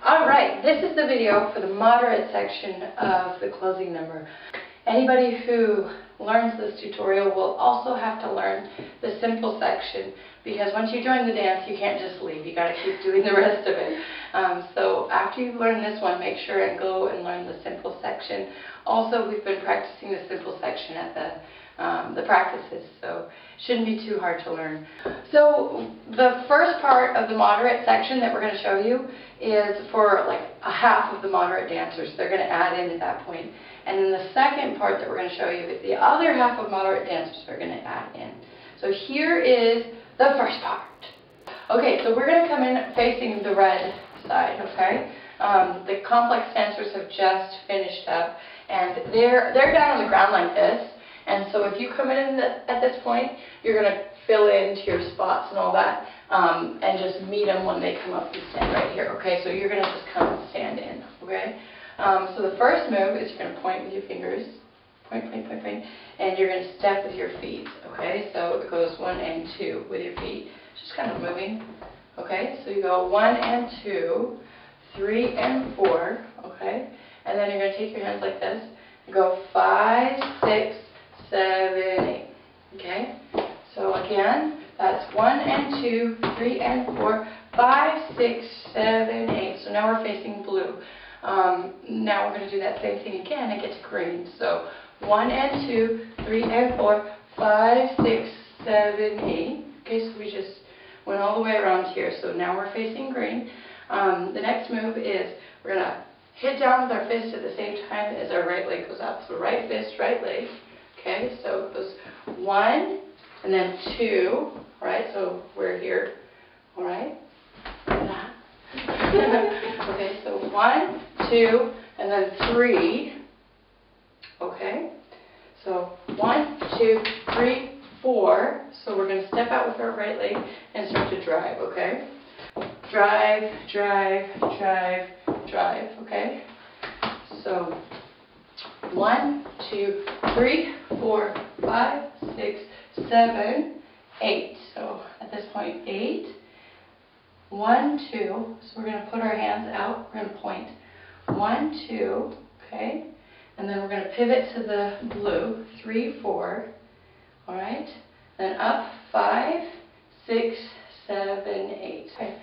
Alright, this is the video for the moderate section of the closing number. Anybody who learns this tutorial will also have to learn the simple section, because once you join the dance you can't just leave, you got to keep doing the rest of it. So after you learn this one, make sure and go and learn the simple section. Also, we've been practicing the simple section at the practices, so it shouldn't be too hard to learn. So the first part of the moderate section that we're going to show you is for like a half of the moderate dancers. They're going to add in at that point. And then the second part that we're going to show you is the other half of moderate dancers are going to add in. So here is the first part. Okay, so we're going to come in facing the red side, okay? The complex dancers have just finished up, and they're down on the ground like this. And so if you come in at this point, you're going to fill into your spots and all that, and just meet them when they come up and stand right here, okay? So you're going to just come and stand in, okay? So the first move is you're going to point with your fingers, point, point, point, point, and you're going to step with your feet, okay? So it goes 1 and 2 with your feet, just kind of moving, okay? So you go 1 and 2, 3 and 4, okay? And then you're going to take your hands like this and go 5, 6, 7, 8, okay? So again, that's 1 and 2, 3 and 4, 5, 6, 7, 8. So now we're facing blue. Now we're going to do that same thing again and get to green. So 1 and 2, 3 and 4, 5, 6, 7, 8. Okay, so we just went all the way around here. So now we're facing green. The next move is we're going to hit down with our fist at the same time as our right leg goes up. So right fist, right leg. Okay, so it goes 1 and then 2. Alright, so we're here. Alright? Okay, so 1, 2, and then 3. Okay, so 1, 2, 3, 4. So we're going to step out with our right leg and start to drive, okay? Drive, drive, drive, drive, okay? So 1, 2, 3, 4, 5, 6, 7, 8. So at this point, 8. 1, 2. So we're going to put our hands out. We're going to point 1, 2. Okay. And then we're going to pivot to the blue. 3, 4. All right. Then up 5, 6, 7, 8. Okay.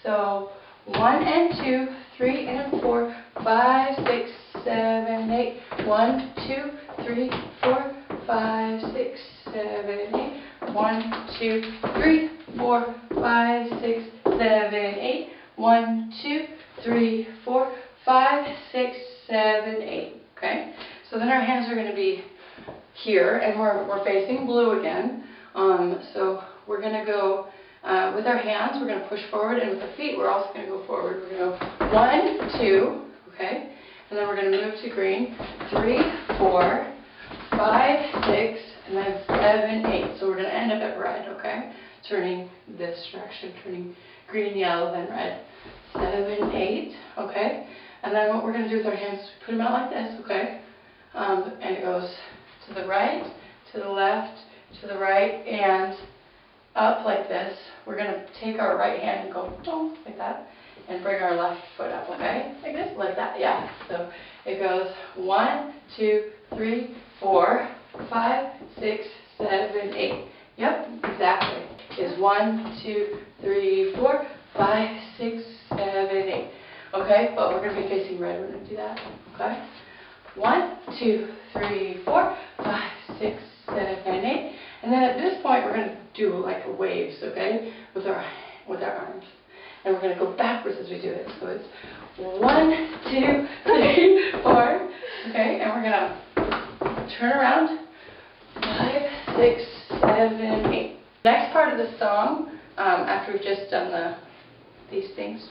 So 1 and 2, 3 and 4, 5, 6, 7, 8. 1, 2, 3, 4, 5, 6, 7, 8. 1, 2, 3, 4, 5, 6, 7, 8. 1, 2, 3, 4, 5, 6, 7, 8. Okay? So then our hands are going to be here, and we're facing blue again. So we're going to go with our hands, we're going to push forward, and with our feet, we're also going to go forward. We're going to go 1, 2, okay? And then we're going to move to green. 3, 4, 5, 6, and then 7, 8. So we're going to end up at red, okay? Turning this direction, turning green, yellow, then red. 7, 8, okay? And then what we're going to do with our hands is put them out like this, okay? And it goes to the right, to the left, to the right, and up like this. We're going to take our right hand and go boom, like that, and bring our left foot up, okay? Like this, like that, yeah. So it goes 1, 2, 3, 4, 5, 6, 7, 8. Yep, exactly. Is 1, 2, 3, 4, 5, 6, 7, 8. Okay, but we're going to be facing red. We're going to do that. Okay? 1, 2, 3, 4, 5, 6, 7, 8. And then at this point, we're going to do like waves, okay, with our arms. And we're going to go backwards as we do it. So it's 1, 2, 3, 4. Okay, and we're going to turn around. 5, 6, 7, 8. Next part of the song, after we've just done these things,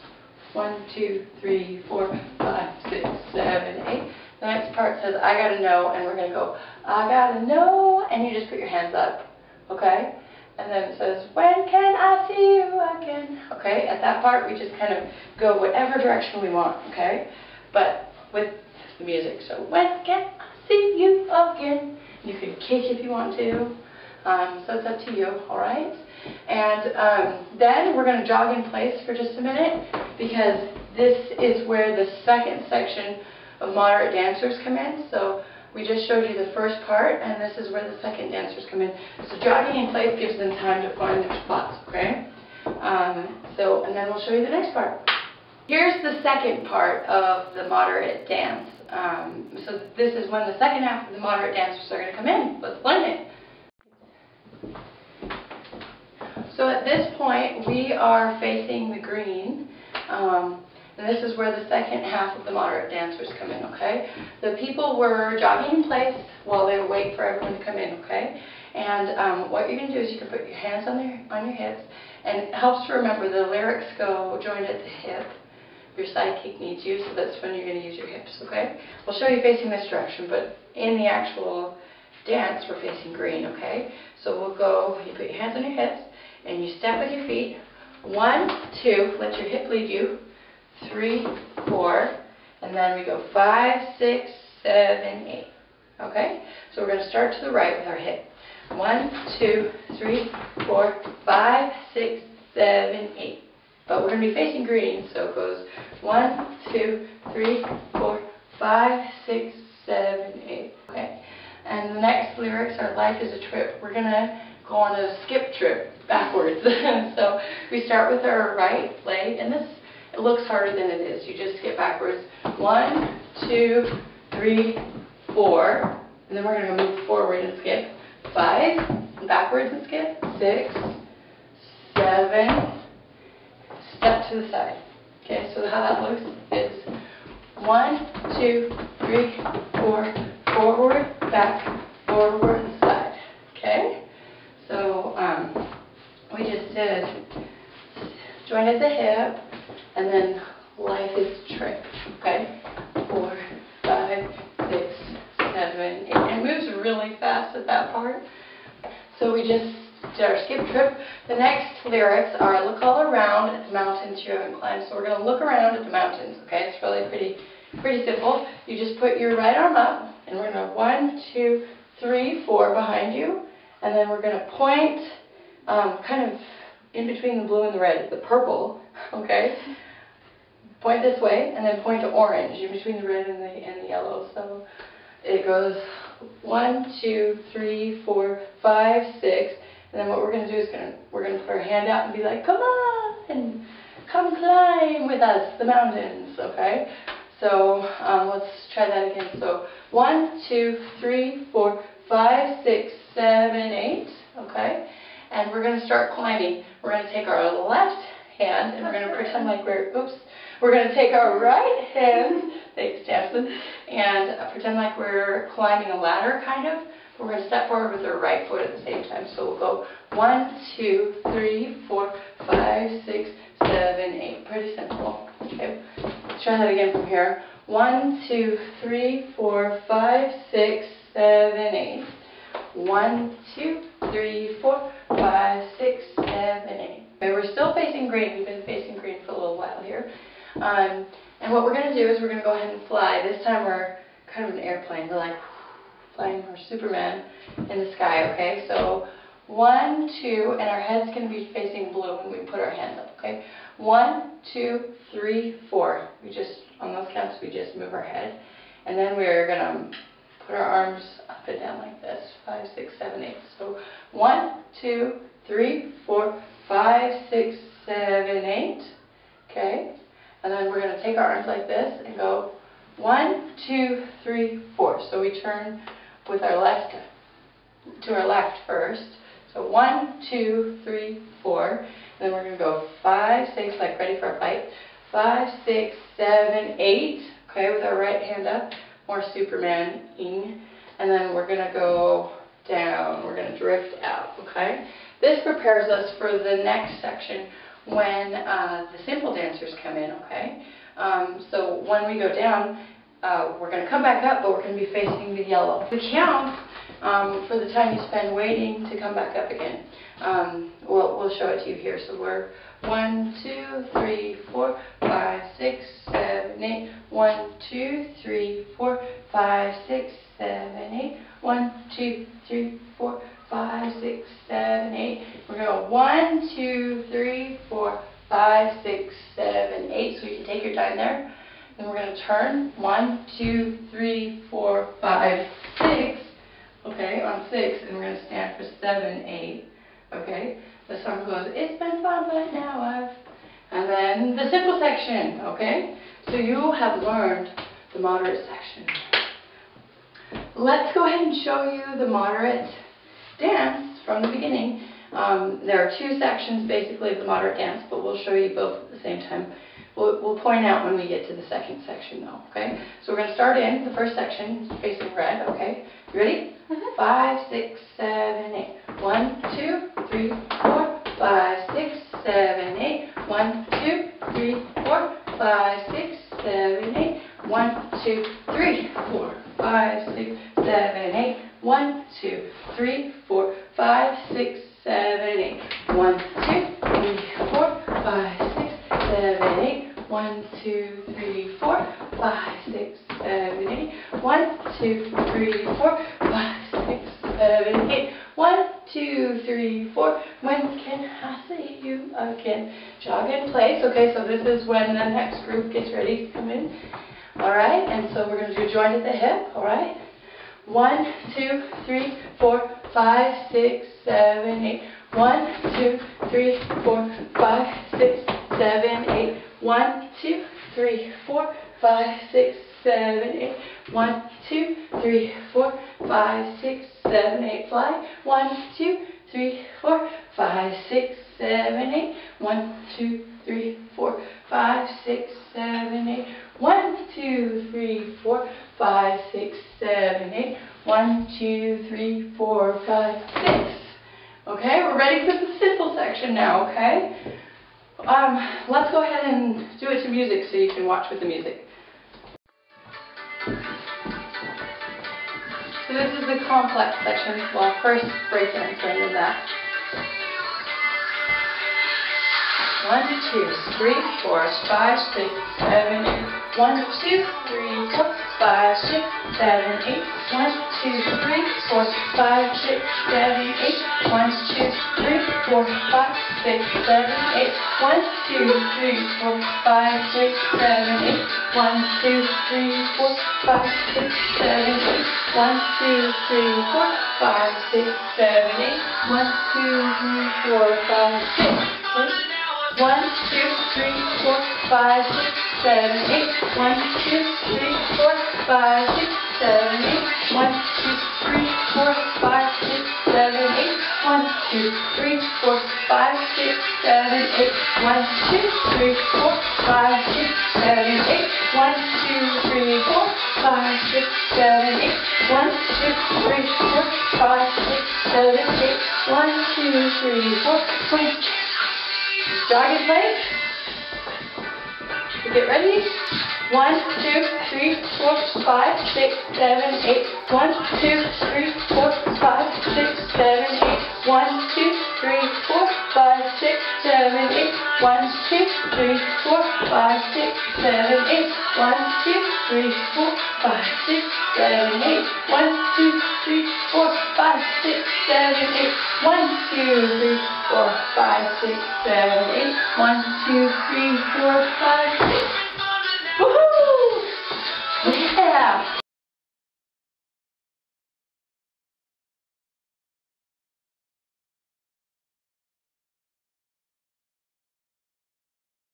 1, 2, 3, 4, 5, 6, 7, 8. The next part says, I gotta know, and we're gonna go, I gotta know, and you just put your hands up, okay? And then it says, when can I see you again? Okay, at that part, we just kind of go whatever direction we want, okay? But with the music, so when can I see you again? You can kick if you want to, so it's up to you, all right? And then we're going to jog in place for just a minute, because this is where the second section of moderate dancers come in. So we just showed you the first part, and this is where the second dancers come in. So jogging in place gives them time to find their spots, okay? And then we'll show you the next part. Here's the second part of the moderate dance. So this is when the second half of the moderate dancers are going to come in. Let's learn it. So at this point, we are facing the green. And this is where the second half of the moderate dancers come in, okay? The people were jogging in place while they wait for everyone to come in, okay? And what you're going to do is you can put your hands on your hips, and it helps to remember the lyrics go joined at the hip. Your sidekick needs you, so that's when you're going to use your hips, okay? We'll show you facing this direction, but in the actual dance, we're facing green, okay? So we'll go, you put your hands on your hips, and you step with your feet. 1, 2, let your hip lead you. 3, 4, and then we go 5, 6, 7, 8. Okay? So we're going to start to the right with our hip. 1, 2, 3, 4, 5, 6, 7, 8. But we're going to be facing green, so it goes 1, 2, 3, 4, 5, 6, 7, 8. Okay? And the next lyrics are life is a trip. We're going to go on a skip trip backwards. So we start with our right leg, and this it looks harder than it is. You just skip backwards. 1, 2, 3, 4, and then we're going to move forward and skip. 5, backwards and skip. 6, 7, step to the side. Okay, so how that looks is 1, 2, 3, 4, forward, back, forward, side. Okay, so we just did join at the hip. And then life is trip, okay? 4, 5, 6, 7, 8. It moves really fast at that part. So we just did our skip trip. The next lyrics are look all around at the mountains you haven't climbed. So we're going to look around at the mountains, okay? It's really pretty simple. You just put your right arm up, and we're going to 1, 2, 3, 4 behind you. And then we're going to point kind of in between the blue and the red, the purple, okay? Point this way, and then point to orange in between the red and the yellow. So it goes 1, 2, 3, 4, 5, 6, and then what we're going to do is we're going to put our hand out and be like, come on, and come climb with us the mountains, okay? So let's try that again. So 1, 2, 3, 4, 5, 6, 7, 8, okay? And we're going to start climbing. We're going to take our left hand, and we're going to pretend like we're going to take our right hand, thanks Jansen, and pretend like we're climbing a ladder, kind of. We're going to step forward with our right foot at the same time. So we'll go 1, 2, 3, 4, 5, 6, 7, 8. Pretty simple. Okay, let's try that again from here. 1, 2, 3, 4, 5, 6, 7, 8. 1, 2, 3, 4, 5, 6, 7, 8. Okay, we're still facing green. We've been facing green for a little while here. And what we're going to do is we're going to go ahead and fly. This time we're kind of an airplane. We're like flying our Superman in the sky, okay? So 1, 2, and our head's going to be facing blue when we put our hands up, okay? 1, 2, 3, 4. On those counts, we just move our head. And then we're going to put our arms up and down like this. 5, 6, 7, 8. So 1, 2, 3, 4, 5, 6, 7, 8. Okay? And then we're going to take our arms like this and go 1, 2, 3, 4. So we turn with our left to our left first. So 1, 2, 3, 4. And then we're going to go 5, 6, like ready for a fight. 5, 6, 7, 8. Okay, with our right hand up. More Superman-ing. And then we're going to go down. We're going to drift out. Okay? This prepares us for the next section when the simple dancers come in. Okay? So when we go down, we're going to come back up, but we're going to be facing the yellow. The count for the time you spend waiting to come back up again. We'll show it to you here. So we're 1, 2, 3, 4, 5, 6, 7, 8. 1, 2, 3, 4, 5, 6, 7, 8. 1, 2, 3, 4, 5, 6, 7, 8. We're going to go 1, 2, 3, 4, 5, 6, 7, 8. So you can take your time there. Then we're going to turn 1, 2, 3, 4, 5, 6. Okay, on 6, and we're going to stand for 7, 8. Okay, the song goes, it's been fun, but now I've. And then the simple section. Okay, so you have learned the moderate section. Let's go ahead and show you the moderate dance from the beginning. There are 2 sections basically of the moderate dance, but we'll show you both at the same time. We'll point out when we get to the second section though, okay? So we're going to start in the first section facing red, okay? You ready? 5, 6, 7, 8. 1, 2, 3, 4, 5, 6, 7, 8. 1, 2, 3, 4, 5, 6, 7, 8. 1, 2, 3, 4, 5, 6, 7, 8. 1, 2, 3, 4, 5, 6, 7, 8. 1, 2, 3, 4, 5, 6, 7, 8. 1, 2, 3, 4, 5, 6, 7, 8. 1, 2, 3, 4, 5, 6, 7, 8. 1, 2, 3, 4. When can I see you again? Jog in place. Okay, so this is when the next group gets ready to come in. Alright, and so we're going to do joint at the hip. Alright. 1, 2, 3, 4, 5, 6, 7, 8. 1, 2, 3, 4, 5, 6, 7, 8. 1, 2, 3, 4, 5, 6, 7, 8. 1, 2, 3, 4, 5, 6, 7, 8. Fly. 1, 2, 3, 4, 5, 6, 7, 8. 1, 2, 3, 4, 5, 6, 7, 8. 1, 2, 3, 4, 5, 6, 7, 8. 1, 2, 3, 4, 5, 6. Okay, we're ready for the simple section now, okay? Let's go ahead and do it to music so you can watch with the music. So this is the complex section. Well, first breakdance and then that. 1, 2, 3, 4, 5, 6, 7, 8. 1, 2, 3, 4, 5, 6, 7, 8. 1, 2, 3, 4, 5, 6, 7, 8. 1, 2, 3, 4, 5, 6, 7, 8. 1, 2, 3, 4, 5, 6, 7, 8. 1, 2, 3, 4, 5, 6, 7, 8. 1, 2, 3, 4, 5, 6, 7, 8. 1, 2, 3, 4, 5, 6. 1, 2, 3, 4, 5, 6, 7, 8. 1, 2, 3, 4, 5, 6, 7, 8. 1, 2, 3, 4, 5, 6, 7, 8. 1, 2, 3, 4, 5, 6, 7, 8. 1, 2, 3, 4, 5, 6, 7, 8. 1, 2, 3, 4, 5, 6, 7, 8. 1, 2, 3, 4, 5, 6, 7, 8. 1, 2, 3, 4, 5. Jog in place. You get ready. 1, 2, 3, 4, 5, 6, 7, 8. 1, 2, 3, 4, 5, 6, 7, 8. 1, 2, 3, 4, 5, 6, 7, 8. 1, 2, 3, 4, 5, 6, 7, 8. 1, 2, 3, 4, 5, 6, 7, 8. 1, 2, 3, 4, 5, 6, 7, 8. 1, 2, 3, 4, 5, 6, 7, 8. 1, 2, 3, 4, 5, 6. Woohoo!